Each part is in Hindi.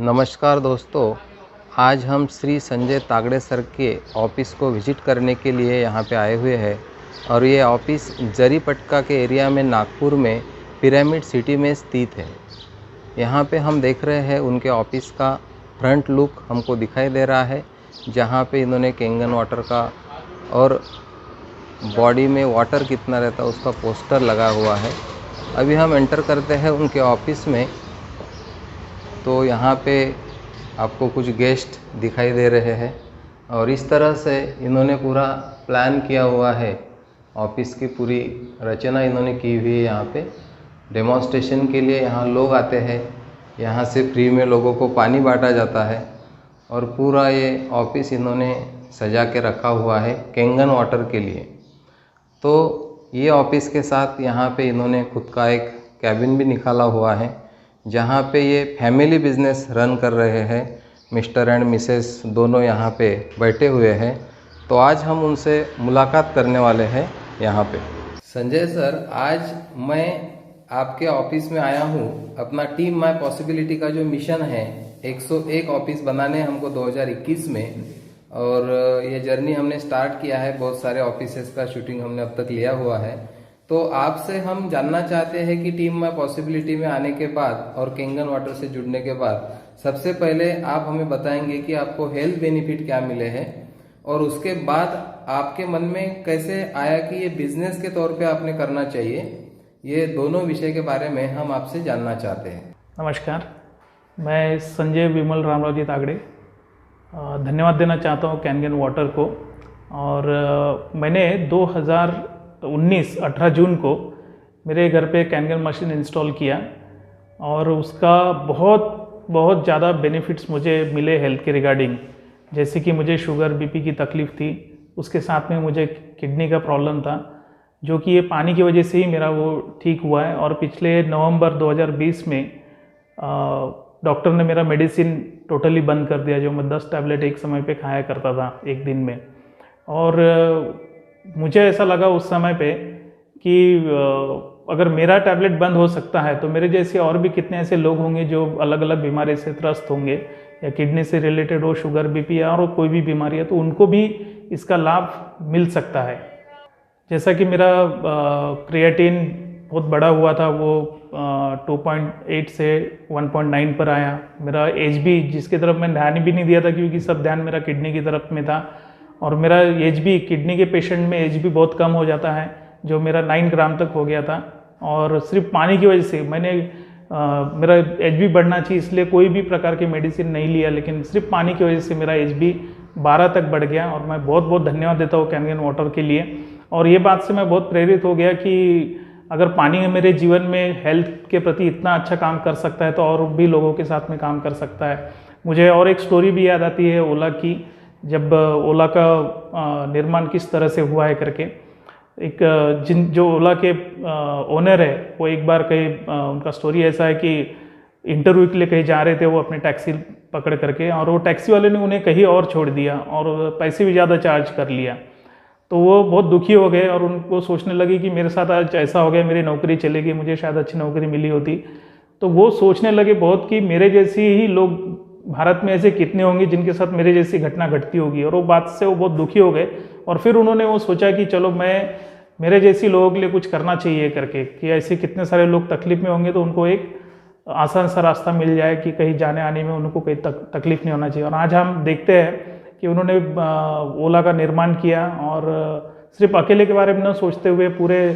नमस्कार दोस्तों, आज हम श्री संजय तागड़े सर के ऑफ़िस को विज़िट करने के लिए यहाँ पे आए हुए हैं और ये ऑफ़िस जरीपटका के एरिया में नागपुर में पिरामिड सिटी में स्थित है। यहाँ पे हम देख रहे हैं उनके ऑफ़िस का फ्रंट लुक हमको दिखाई दे रहा है, जहाँ पे इन्होंने कैंगन वाटर का और बॉडी में वाटर कितना रहता है उसका पोस्टर लगा हुआ है। अभी हम एंटर करते हैं उनके ऑफ़िस में, तो यहाँ पे आपको कुछ गेस्ट दिखाई दे रहे हैं और इस तरह से इन्होंने पूरा प्लान किया हुआ है। ऑफिस की पूरी रचना इन्होंने की हुई है। यहाँ पे डेमोन्स्ट्रेशन के लिए यहाँ लोग आते हैं, यहाँ से फ्री में लोगों को पानी बांटा जाता है और पूरा ये ऑफिस इन्होंने सजा के रखा हुआ है कैंगन वाटर के लिए। तो ये ऑफिस के साथ यहाँ पे इन्होंने खुद का एक कैबिन भी निकाला हुआ है, जहाँ पे ये फैमिली बिजनेस रन कर रहे हैं। मिस्टर एंड मिसेस दोनों यहाँ पे बैठे हुए हैं, तो आज हम उनसे मुलाकात करने वाले हैं यहाँ पे। संजय सर, आज मैं आपके ऑफिस में आया हूँ। अपना टीम माय पॉसिबिलिटी का जो मिशन है 101 ऑफिस बनाने हमको 2021 में, और ये जर्नी हमने स्टार्ट किया है। बहुत सारे ऑफिसेस का शूटिंग हमने अब तक लिया हुआ है। तो आपसे हम जानना चाहते हैं कि टीम माय पॉसिबिलिटी में आने के बाद और कैंगन वाटर से जुड़ने के बाद सबसे पहले आप हमें बताएंगे कि आपको हेल्थ बेनिफिट क्या मिले हैं, और उसके बाद आपके मन में कैसे आया कि ये बिजनेस के तौर पे आपने करना चाहिए। ये दोनों विषय के बारे में हम आपसे जानना चाहते हैं। नमस्कार, मैं संजय विमल रामराव जी तागड़े धन्यवाद देना चाहता हूँ कैंगन वाटर को। और मैंने 2019 18 जून को मेरे घर पे कैंगन मशीन इंस्टॉल किया और उसका बहुत ज़्यादा बेनिफिट्स मुझे मिले हेल्थ के रिगार्डिंग। जैसे कि मुझे शुगर बीपी की तकलीफ़ थी, उसके साथ में मुझे किडनी का प्रॉब्लम था, जो कि ये पानी की वजह से ही मेरा वो ठीक हुआ है। और पिछले नवंबर 2020 में डॉक्टर ने मेरा मेडिसिन टोटली बंद कर दिया, जो मैं 10 टैबलेट एक समय पे खाया करता था एक दिन में। और मुझे ऐसा लगा उस समय पे कि अगर मेरा टैबलेट बंद हो सकता है तो मेरे जैसे और भी कितने ऐसे लोग होंगे जो अलग अलग बीमारी से त्रस्त होंगे, या किडनी से रिलेटेड हो, शुगर बीपी या और कोई भी बीमारी है, तो उनको भी इसका लाभ मिल सकता है। जैसा कि मेरा क्रिएटिन बहुत बड़ा हुआ था, वो 2.8 से 1.9 पर आया। मेरा एच बी, जिसकी तरफ मैं ध्यान भी नहीं दिया था क्योंकि सब ध्यान मेरा किडनी की तरफ में था, और मेरा एच बी, किडनी के पेशेंट में एच बी बहुत कम हो जाता है, जो मेरा 9 ग्राम तक हो गया था। और सिर्फ पानी की वजह से मेरा एच बी बढ़ना चाहिए, इसलिए कोई भी प्रकार की मेडिसिन नहीं लिया, लेकिन सिर्फ पानी की वजह से मेरा एच बी 12 तक बढ़ गया। और मैं बहुत बहुत धन्यवाद देता हूँ कैंगन वाटर के लिए। और ये बात से मैं बहुत प्रेरित हो गया कि अगर पानी मेरे जीवन में हेल्थ के प्रति इतना अच्छा काम कर सकता है तो और भी लोगों के साथ में काम कर सकता है। मुझे और एक स्टोरी भी याद आती है ओला की, जब ओला का निर्माण किस तरह से हुआ है करके। जो ओला के ओनर है, वो एक बार कहीं उनका स्टोरी ऐसा है कि इंटरव्यू के लिए कहीं जा रहे थे वो अपने टैक्सी पकड़ करके, और वो टैक्सी वाले ने उन्हें कहीं और छोड़ दिया और पैसे भी ज़्यादा चार्ज कर लिया। तो वो बहुत दुखी हो गए और उनको सोचने लगे कि मेरे साथ आज ऐसा हो गया, मेरी नौकरी चलेगी, मुझे शायद अच्छी नौकरी मिली होती। तो वो सोचने लगे बहुत कि मेरे जैसे ही लोग भारत में ऐसे कितने होंगे जिनके साथ मेरे जैसी घटना घटती होगी। और वो बात से वो बहुत दुखी हो गए और फिर उन्होंने वो सोचा कि चलो मेरे जैसी लोगों के लिए कुछ करना चाहिए करके, कि ऐसे कितने सारे लोग तकलीफ में होंगे तो उनको एक आसान सा रास्ता मिल जाए कि कहीं जाने आने में उनको कोई तकलीफ नहीं होना चाहिए। और आज हम देखते हैं कि उन्होंने ओला का निर्माण किया, और सिर्फ अकेले के बारे में न सोचते हुए पूरे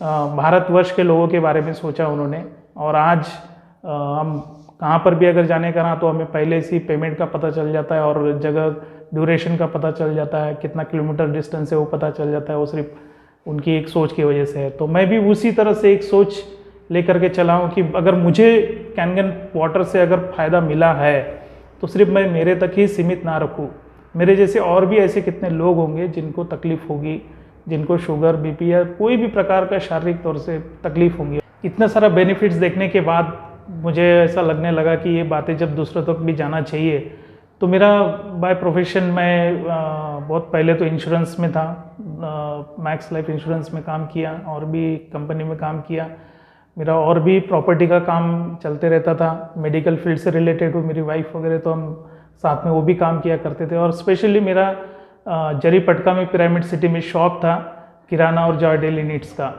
भारतवर्ष के लोगों के बारे में सोचा उन्होंने। और आज हम कहाँ पर भी अगर जाने का ना, तो हमें पहले से ही पेमेंट का पता चल जाता है और जगह ड्यूरेशन का पता चल जाता है, कितना किलोमीटर डिस्टेंस है वो पता चल जाता है। वो सिर्फ उनकी एक सोच की वजह से है। तो मैं भी उसी तरह से एक सोच लेकर के चला हूँ कि अगर मुझे कैंगन वाटर से अगर फ़ायदा मिला है तो सिर्फ मैं मेरे तक ही सीमित ना रखूँ। मेरे जैसे और भी ऐसे कितने लोग होंगे जिनको तकलीफ़ होगी, जिनको शुगर बीपी या कोई भी प्रकार का शारीरिक तौर से तकलीफ़ होंगी। इतना सारा बेनिफिट्स देखने के बाद मुझे ऐसा लगने लगा कि ये बातें जब दूसरों तक भी जाना चाहिए। तो मेरा बाय प्रोफेशन में बहुत पहले तो इंश्योरेंस में था, मैक्स लाइफ इंश्योरेंस में काम किया और भी कंपनी में काम किया। मेरा और भी प्रॉपर्टी का काम चलते रहता था, मेडिकल फील्ड से रिलेटेड हूँ मेरी वाइफ वगैरह, तो हम साथ में वो भी काम किया करते थे। और स्पेशली मेरा जरीपटका में पिरामिड सिटी में शॉप था किराना और जॉय डेली नीड्स का।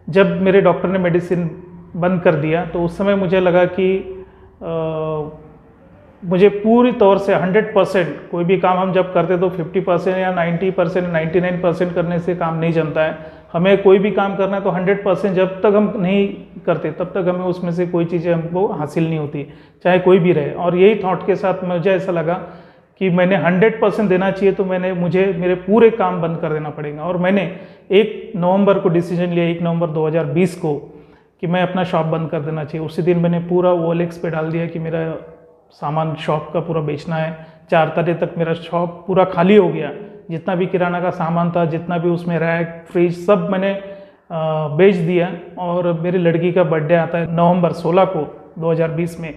जब मेरे डॉक्टर ने मेडिसिन बंद कर दिया तो उस समय मुझे लगा कि मुझे पूरी तौर से 100%, कोई भी काम हम जब करते तो 50% या 90%, 99% करने से काम नहीं जमता है। हमें कोई भी काम करना है तो 100% जब तक हम नहीं करते तब तक हमें उसमें से कोई चीज़ें हमको हासिल नहीं होती, चाहे कोई भी रहे। और यही थॉट के साथ मुझे ऐसा लगा कि मैंने 100% देना चाहिए, तो मुझे मेरे पूरे काम बंद कर देना पड़ेगा। और मैंने 1 नवंबर को डिसीजन लिया, 1 नवंबर 2020 को, कि मैं अपना शॉप बंद कर देना चाहिए। उसी दिन मैंने पूरा OLX पे डाल दिया कि मेरा सामान शॉप का पूरा बेचना है। 4 तारीख तक मेरा शॉप पूरा खाली हो गया, जितना भी किराना का सामान था, जितना भी उसमें रैक फ्रिज सब मैंने बेच दिया। और मेरी लड़की का बर्थडे आता है नवंबर 16 को 2020 में।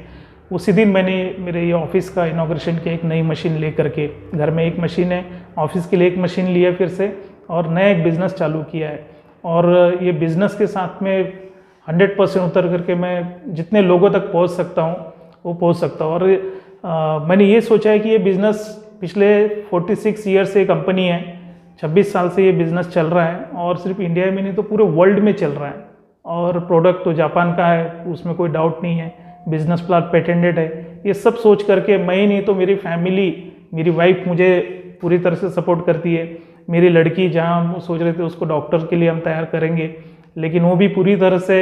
उसी दिन मैंने मेरे ये ऑफिस का इनॉग्रेशन किया, एक नई मशीन ले करके। घर में एक मशीन है, ऑफिस के लिए एक मशीन लिया फिर से, और नया एक बिज़नेस चालू किया है। और ये बिज़नेस के साथ में 100% उतर करके मैं जितने लोगों तक पहुंच सकता हूं वो पहुंच सकता हूं। और मैंने ये सोचा है कि ये बिज़नेस पिछले 46 ईयर से कंपनी है, 26 साल से ये बिज़नेस चल रहा है, और सिर्फ इंडिया में नहीं तो पूरे वर्ल्ड में चल रहा है। और प्रोडक्ट तो जापान का है, उसमें कोई डाउट नहीं है, बिजनेस प्लान पेटेंटेड है। ये सब सोच करके मैं ही नहीं तो मेरी फैमिली, मेरी वाइफ मुझे पूरी तरह से सपोर्ट करती है। मेरी लड़की, जहाँ हम सोच रहे थे उसको डॉक्टर के लिए हम तैयार करेंगे, लेकिन वो भी पूरी तरह से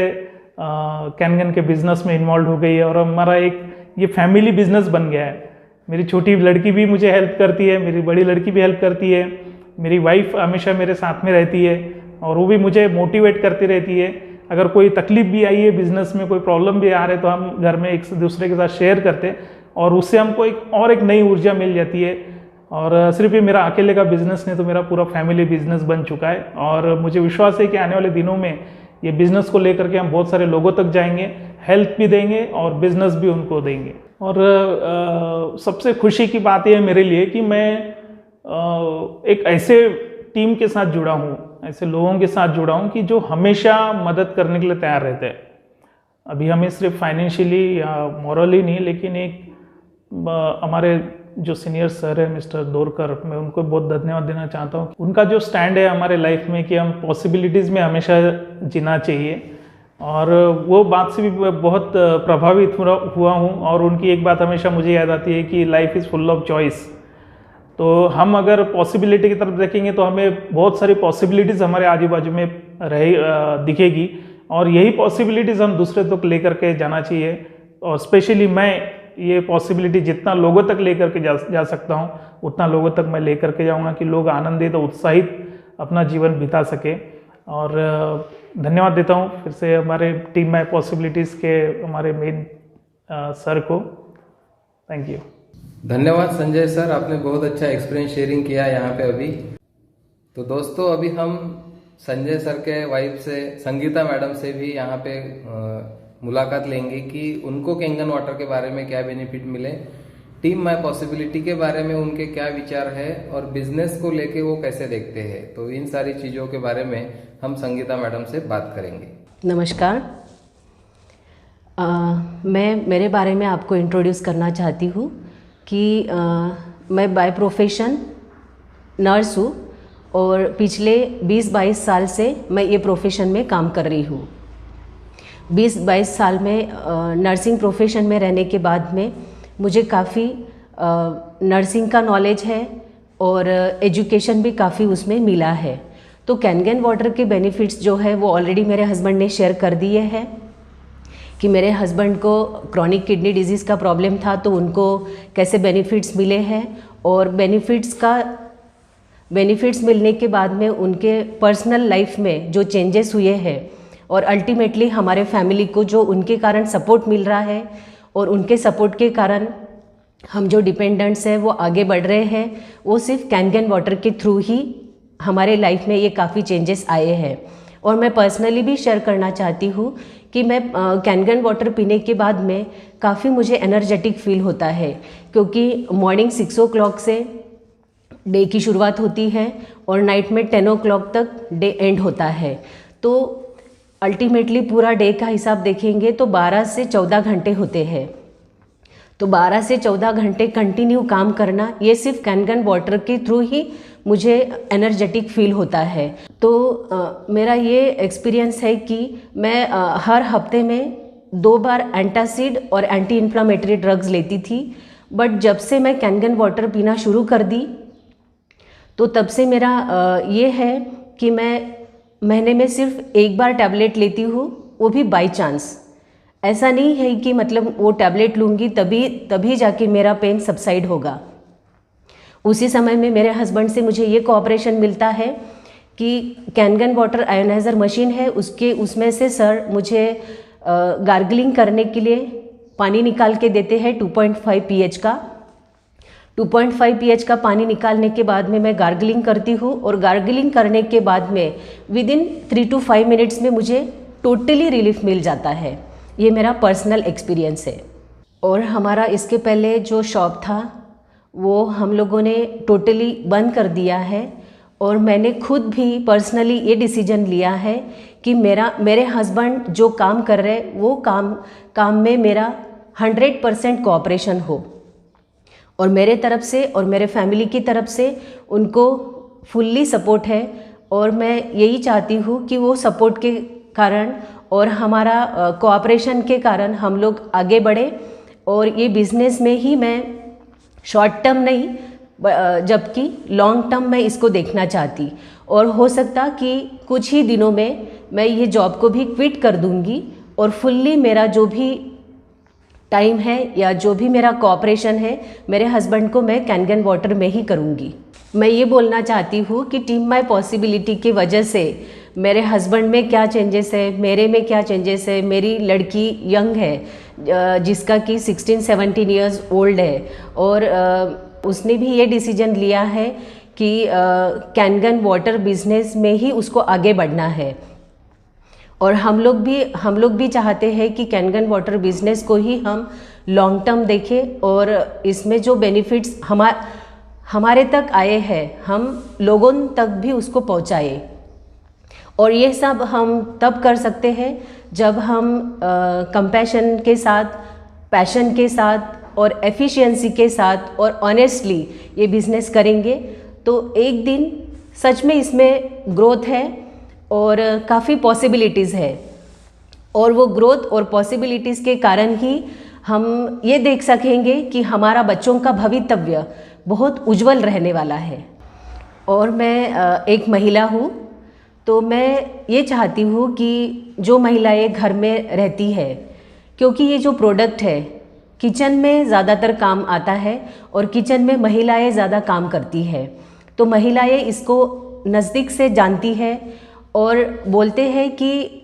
कैनगन के बिज़नेस में इन्वॉल्व हो गई है। और हमारा एक ये फैमिली बिजनेस बन गया है। मेरी छोटी लड़की भी मुझे हेल्प करती है, मेरी बड़ी लड़की भी हेल्प करती है, मेरी वाइफ हमेशा मेरे साथ में रहती है, और वो भी मुझे मोटिवेट करती रहती है। अगर कोई तकलीफ भी आई है बिजनेस में, कोई प्रॉब्लम भी आ रहे, तो हम घर में एक दूसरे के साथ शेयर करते हैं, और उससे हमको एक नई ऊर्जा मिल जाती है। और सिर्फ ये मेरा अकेले का बिजनेस नहीं, तो मेरा पूरा फैमिली बिजनेस बन चुका है। और मुझे विश्वास है कि आने वाले दिनों में ये बिजनेस को लेकर के हम बहुत सारे लोगों तक जाएंगे, हेल्प भी देंगे और बिजनेस भी उनको देंगे। और सबसे खुशी की बात यह है मेरे लिए कि मैं एक ऐसे टीम के साथ जुड़ा हूँ, ऐसे लोगों के साथ जुड़ा हूँ कि जो हमेशा मदद करने के लिए तैयार रहते हैं। अभी हमें सिर्फ फाइनेंशियली या मॉरली नहीं, लेकिन एक हमारे जो सीनियर सर है मिस्टर दोरकर, मैं उनको बहुत धन्यवाद देना चाहता हूँ। उनका जो स्टैंड है हमारे लाइफ में कि हम पॉसिबिलिटीज़ में हमेशा जीना चाहिए, और वो बात से भी बहुत प्रभावित हुआ हूँ। और उनकी एक बात हमेशा मुझे याद आती है कि life is full of choice. तो हम अगर पॉसिबिलिटी की तरफ देखेंगे तो हमें बहुत सारी पॉसिबिलिटीज़ हमारे आजू बाजू में दिखेगी, और यही पॉसिबिलिटीज़ हम दूसरे तक लेकर के जाना चाहिए। और स्पेशली मैं ये पॉसिबिलिटी जितना लोगों तक लेकर के जा सकता हूँ, उतना लोगों तक मैं लेकर के जाऊँगा कि लोग आनंदित और उत्साहित अपना जीवन बिता सके। और धन्यवाद देता हूँ फिर से हमारे टीम में पॉसिबिलिटीज़ के हमारे मेन सर को। Thank you. धन्यवाद संजय सर, आपने बहुत अच्छा एक्सपीरियंस शेयरिंग किया यहाँ पे अभी। तो दोस्तों, अभी हम संजय सर के वाइफ से संगीता मैडम से भी यहाँ पे मुलाकात लेंगे कि उनको कैंगन वाटर के बारे में क्या बेनिफिट मिले, टीम माय पॉसिबिलिटी के बारे में उनके क्या विचार है, और बिजनेस को लेके वो कैसे देखते हैं। तो इन सारी चीज़ों के बारे में हम संगीता मैडम से बात करेंगे। नमस्कार, मैं मेरे बारे में आपको इंट्रोड्यूस करना चाहती हूँ कि मैं बाय प्रोफेशन नर्स हूँ, और पिछले 20-22 साल से मैं ये प्रोफेशन में काम कर रही हूँ। 20-22 साल में नर्सिंग प्रोफेशन में रहने के बाद में मुझे काफ़ी नर्सिंग का नॉलेज है, और एजुकेशन भी काफ़ी उसमें मिला है। तो कैनगन वाटर के बेनिफिट्स जो है वो ऑलरेडी मेरे हस्बैंड ने शेयर कर दिए हैं कि मेरे हस्बैंड को क्रॉनिक किडनी डिजीज़ का प्रॉब्लम था, तो उनको कैसे बेनिफिट्स मिले हैं, और बेनिफिट्स मिलने के बाद में उनके पर्सनल लाइफ में जो चेंजेस हुए हैं, और अल्टीमेटली हमारे फैमिली को जो उनके कारण सपोर्ट मिल रहा है, और उनके सपोर्ट के कारण हम जो डिपेंडेंट्स हैं वो आगे बढ़ रहे हैं। वो सिर्फ कैनगन वाटर के थ्रू ही हमारे लाइफ में ये काफ़ी चेंजेस आए हैं। और मैं पर्सनली भी शेयर करना चाहती हूँ कि मैं कैनगन वाटर पीने के बाद में काफ़ी मुझे एनर्जेटिक फील होता है, क्योंकि मॉर्निंग 6 o'clock से डे की शुरुआत होती है, और नाइट में 10 o'clock तक डे एंड होता है। तो अल्टीमेटली पूरा डे का हिसाब देखेंगे तो 12 से 14 घंटे होते हैं। तो 12 से 14 घंटे कंटिन्यू काम करना, ये सिर्फ कैनगन वाटर के थ्रू ही मुझे एनर्जेटिक फील होता है। तो मेरा ये एक्सपीरियंस है कि मैं हर हफ्ते में 2 बार एंटासिड और एंटी इन्फ्लामेटरी ड्रग्स लेती थी, बट जब से मैं कैनगन वाटर पीना शुरू कर दी तो तब से मेरा ये है कि मैं महीने में सिर्फ 1 बार टैबलेट लेती हूँ, वो भी बाय चांस। ऐसा नहीं है कि मतलब वो टैबलेट लूँगी तभी जाके मेरा पेन सबसाइड होगा। उसी समय में मेरे हस्बैंड से मुझे ये कोऑपरेशन मिलता है कि कैनगन वाटर आयोनाइज़र मशीन है, उसमें से सर मुझे गार्गलिंग करने के लिए पानी निकाल के देते हैं 2.5 pH का। 2.5 pH का पानी निकालने के बाद में मैं गार्गलिंग करती हूँ, और गार्गलिंग करने के बाद में विदिन 3 to 5 मिनट्स में मुझे टोटली रिलीफ मिल जाता है। ये मेरा पर्सनल एक्सपीरियंस है। और हमारा इसके पहले जो शॉप था वो हम लोगों ने टोटली बंद कर दिया है, और मैंने खुद भी पर्सनली ये डिसीजन लिया है कि मेरे हस्बैंड जो काम कर रहे हैं वो काम में मेरा 100% कोऑपरेशन हो, और मेरे तरफ से और मेरे फैमिली की तरफ से उनको फुल्ली सपोर्ट है। और मैं यही चाहती हूँ कि वो सपोर्ट के कारण और हमारा कोऑपरेशन के कारण हम लोग आगे बढ़े, और ये बिज़नेस में ही मैं शॉर्ट टर्म नहीं जबकि लॉन्ग टर्म में इसको देखना चाहती, और हो सकता कि कुछ ही दिनों में मैं ये जॉब को भी क्विट कर दूंगी, और फुल्ली मेरा जो भी टाइम है या जो भी मेरा कोऑपरेशन है मेरे हस्बैंड को मैं कैनगन वाटर में ही करूँगी। मैं ये बोलना चाहती हूँ कि टीम माय पॉसिबिलिटी की वजह से मेरे हस्बैंड में क्या चेंजेस है, मेरे में क्या चेंजेस है। मेरी लड़की यंग है जिसका कि 16-17 ईयर्स ओल्ड है, और उसने भी ये डिसीजन लिया है कि कैनगन वाटर बिजनेस में ही उसको आगे बढ़ना है। और हम लोग भी चाहते हैं कि कैनगन वाटर बिजनेस को ही हम लॉन्ग टर्म देखें, और इसमें जो बेनिफिट्स हमारे तक आए हैं हम लोगों तक भी उसको पहुंचाए। और ये सब हम तब कर सकते हैं जब हम कंपैशन के साथ, पैशन के साथ और एफिशिएंसी के साथ और ऑनेस्टली ये बिज़नेस करेंगे तो एक दिन सच में इसमें ग्रोथ है और काफ़ी पॉसिबिलिटीज़ है। और वो ग्रोथ और पॉसिबिलिटीज़ के कारण ही हम ये देख सकेंगे कि हमारा बच्चों का भवितव्य बहुत उज्जवल रहने वाला है। और मैं एक महिला हूँ, तो मैं ये चाहती हूँ कि जो महिलाएं घर में रहती है, क्योंकि ये जो प्रोडक्ट है किचन में ज़्यादातर काम आता है और किचन में महिलाएं ज़्यादा काम करती है, तो महिलाएं इसको नज़दीक से जानती है और बोलते हैं कि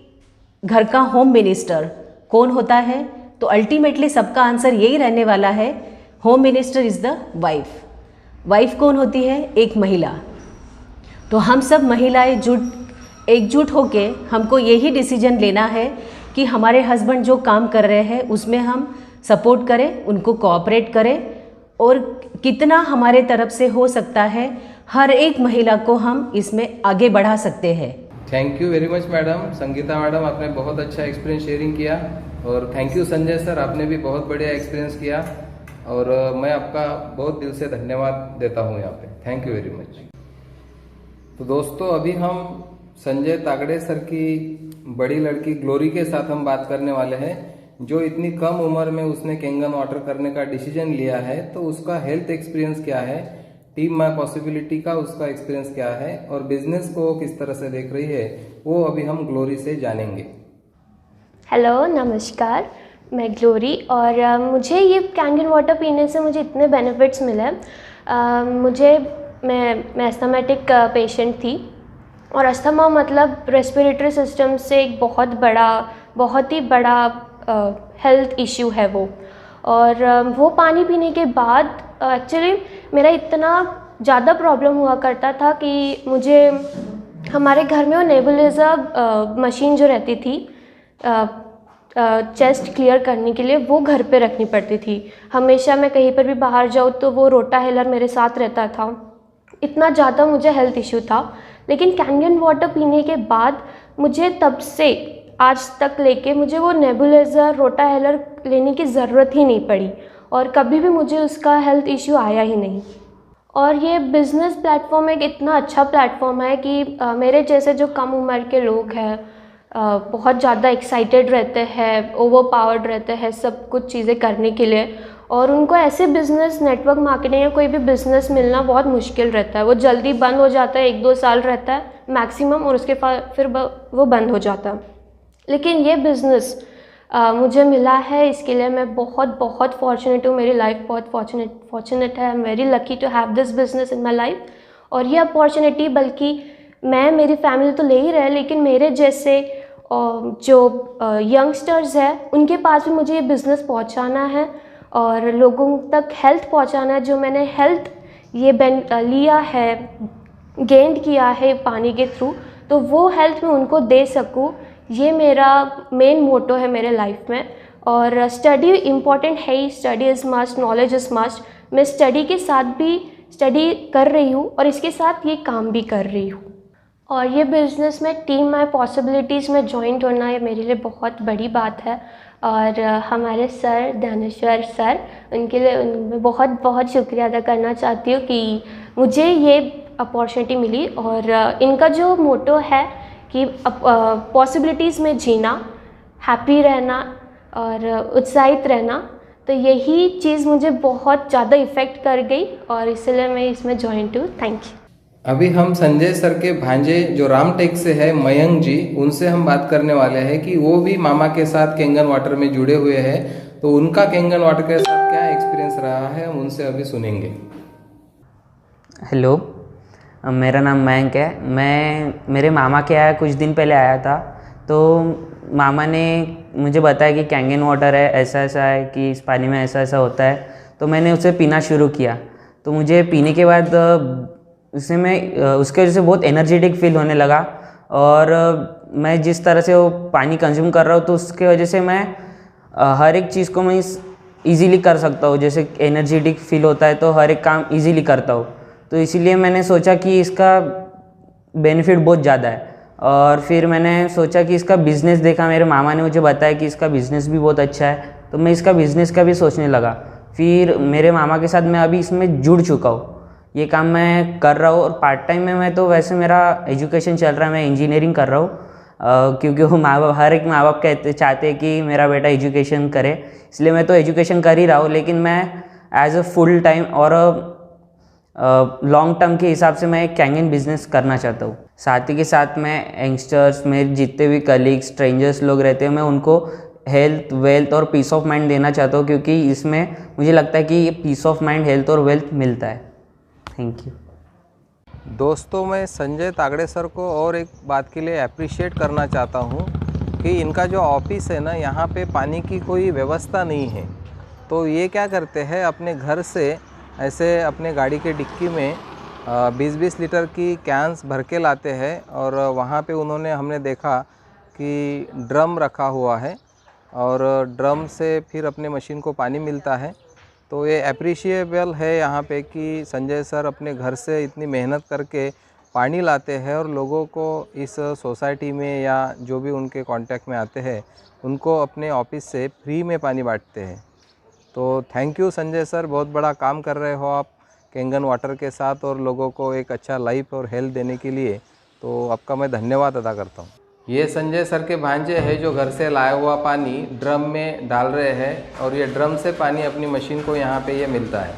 घर का होम मिनिस्टर कौन होता है, तो अल्टीमेटली सबका आंसर यही रहने वाला है, home minister is the wife. Wife कौन होती है? एक महिला। तो हम सब महिलाएं एकजुट होके हमको यही डिसीजन लेना है कि हमारे हस्बैंड जो काम कर रहे हैं उसमें हम सपोर्ट करें, उनको कोऑपरेट करें, और कितना हमारे तरफ से हो सकता है हर एक महिला को हम इसमें आगे बढ़ा सकते हैं। Thank you very much madam. Sangeeta madam, आपने बहुत अच्छा एक्सपीरियंस शेयरिंग किया, और थैंक यू संजय सर, आपने भी बहुत बढ़िया एक्सपीरियंस किया, और मैं आपका बहुत दिल से धन्यवाद देता हूँ यहाँ पे। Thank you very much. तो दोस्तों, अभी हम संजय तागड़े सर की बड़ी लड़की ग्लोरी के साथ हम बात करने वाले हैं, जो इतनी कम उम्र में उसने कैनगन वाटर करने का डिसीजन लिया है। तो उसका हेल्थ एक्सपीरियंस क्या है, टीम माय पॉसिबिलिटी का उसका एक्सपीरियंस क्या है, और बिजनेस को किस तरह से देख रही है, वो अभी हम ग्लोरी से जानेंगे। हेलो, नमस्कार, मैं ग्लोरी, और मुझे ये कैनगन वाटर पीने से मुझे इतने बेनिफिट्स मिले। मैं एस्थमेटिक पेशेंट थी, और अस्थमा मतलब रेस्पिरेटरी सिस्टम से एक बहुत ही बड़ा हेल्थ इश्यू है वो। और वो पानी पीने के बाद एक्चुअली मेरा इतना ज़्यादा प्रॉब्लम हुआ करता था कि मुझे हमारे घर में वो नेबुलाइजर मशीन जो रहती थी चेस्ट क्लियर करने के लिए, वो घर पे रखनी पड़ती थी। हमेशा मैं कहीं पर भी बाहर जाऊँ तो वो रोटाहेलर मेरे साथ रहता था, इतना ज़्यादा मुझे हेल्थ इश्यू था। लेकिन कैनगन वाटर पीने के बाद मुझे तब से आज तक लेके मुझे वो नेबुलाइज़र रोटाहेलर लेने की ज़रूरत ही नहीं पड़ी और कभी भी मुझे उसका हेल्थ इश्यू आया ही नहीं। और ये बिज़नेस प्लेटफॉर्म एक इतना अच्छा प्लेटफॉर्म है कि मेरे जैसे जो कम उम्र के लोग हैं बहुत ज़्यादा एक्साइटेड रहते हैं, ओवर पावर्ड रहते हैं सब कुछ चीज़ें करने के लिए, और उनको ऐसे बिज़नेस नेटवर्क मार्केटिंग या कोई भी बिज़नेस मिलना बहुत मुश्किल रहता है। वो जल्दी बंद हो जाता है, 1-2 साल रहता है मैक्सिमम, और उसके फिर वो बंद हो जाता है। लेकिन ये बिज़नेस मुझे मिला है, इसके लिए मैं बहुत बहुत फॉर्चुनेट हूँ। मेरी लाइफ बहुत फॉर्चुनेट है। I am very lucky to have this business in my life. और ये अपॉर्चुनिटी बल्कि मेरी फैमिली तो ले ही रहे, लेकिन मेरे जैसे जो यंगस्टर्स हैं उनके पास भी मुझे ये बिज़नेस पहुंचाना है और लोगों तक हेल्थ पहुंचाना है। जो मैंने हेल्थ ये लिया है, गेन किया है पानी के थ्रू, तो वो हेल्थ मैं उनको दे सकूं, ये मेरा मेन मोटो है मेरे लाइफ में। और स्टडी इम्पॉर्टेंट है ही, study is must, knowledge is must. मैं स्टडी के साथ भी स्टडी कर रही हूँ और इसके साथ ये काम भी कर रही हूँ। और ये बिज़नेस में टीम माई पॉसिबिलिटीज़ में जॉइंट होना ये मेरे लिए बहुत बड़ी बात है। और हमारे सर दानेश्वर सर, उनके लिए मैं बहुत बहुत शुक्रिया अदा करना चाहती हूँ कि मुझे ये अपॉर्चुनिटी मिली। और इनका जो मोटो है कि पॉसिबिलिटीज़ में जीना, हैप्पी रहना और उत्साहित रहना, तो यही चीज़ मुझे बहुत ज़्यादा इफ़ेक्ट कर गई और इसलिए मैं इसमें जॉइंट हूँ। Thank you. अभी हम संजय सर के भांजे जो रामटेक से है मयंक जी, उनसे हम बात करने वाले हैं कि वो भी मामा के साथ कैंगन वाटर में जुड़े हुए हैं, तो उनका कैंगन वाटर के साथ क्या एक्सपीरियंस रहा है हम उनसे अभी सुनेंगे। हेलो, मेरा नाम मयंक है। मेरे मामा के यहाँ कुछ दिन पहले आया था, तो मामा ने मुझे बताया कि कैंगन वाटर है, ऐसा ऐसा है कि इस पानी में ऐसा ऐसा होता है। तो मैंने उसे पीना शुरू किया, तो मुझे पीने के बाद उसके वजह से बहुत एनर्जेटिक फील होने लगा। और मैं जिस तरह से वो पानी कंज्यूम कर रहा हूँ, तो उसके वजह से मैं हर एक चीज़ को मैं ईज़िली कर सकता हूँ। जैसे एनर्जेटिक फील होता है तो हर एक काम ईज़िली करता हूँ। तो इसीलिए मैंने सोचा कि इसका बेनिफिट बहुत ज़्यादा है। और फिर मैंने सोचा कि इसका बिज़नेस देखा, मेरे मामा ने मुझे बताया कि इसका बिज़नेस भी बहुत अच्छा है, तो मैं इसका बिज़नेस का भी सोचने लगा। फिर मेरे मामा के साथ मैं अभी इसमें जुड़ चुका हूँ, ये काम मैं कर रहा हूँ। और पार्ट टाइम में मैं तो वैसे मेरा एजुकेशन चल रहा है, मैं इंजीनियरिंग कर रहा हूँ, क्योंकि वो हर एक माँ बाप चाहते हैं कि मेरा बेटा एजुकेशन करे, इसलिए मैं तो एजुकेशन कर ही रहा हूँ। लेकिन मैं एज अ फुल टाइम और लॉन्ग टर्म के हिसाब से मैं एक कैंगन बिजनेस करना चाहता हूँ। साथ ही के साथ मैं यंगस्टर्स, मेरे जितने भी कलीग्स, स्ट्रेंजर्स लोग रहते हैं, मैं उनको हेल्थ, वेल्थ और पीस ऑफ माइंड देना चाहता हूँ, क्योंकि इसमें मुझे लगता है कि ये पीस ऑफ माइंड, हेल्थ और वेल्थ मिलता है। Thank you. दोस्तों, मैं संजय तागड़े सर को और एक बात के लिए अप्रिशिएट करना चाहता हूँ कि इनका जो ऑफिस है ना, यहाँ पे पानी की कोई व्यवस्था नहीं है। तो ये क्या करते हैं, अपने घर से ऐसे अपने गाड़ी के डिक्की में 20-20 लीटर की कैंस भर के लाते हैं। और वहाँ पे उन्होंने हमने देखा कि ड्रम रखा हुआ है और ड्रम से फिर अपने मशीन को पानी मिलता है। तो ये अप्रिशिएबल है यहाँ पे कि संजय सर अपने घर से इतनी मेहनत करके पानी लाते हैं और लोगों को इस सोसाइटी में या जो भी उनके कांटेक्ट में आते हैं उनको अपने ऑफिस से फ्री में पानी बांटते हैं। तो थैंक यू संजय सर, बहुत बड़ा काम कर रहे हो आप कैंगन वाटर के साथ और लोगों को एक अच्छा लाइफ और हेल्थ देने के लिए, तो आपका मैं धन्यवाद अदा करता हूँ। ये संजय सर के भांजे हैं जो घर से लाया हुआ पानी ड्रम में डाल रहे हैं और ये ड्रम से पानी अपनी मशीन को यहाँ पे ये मिलता है।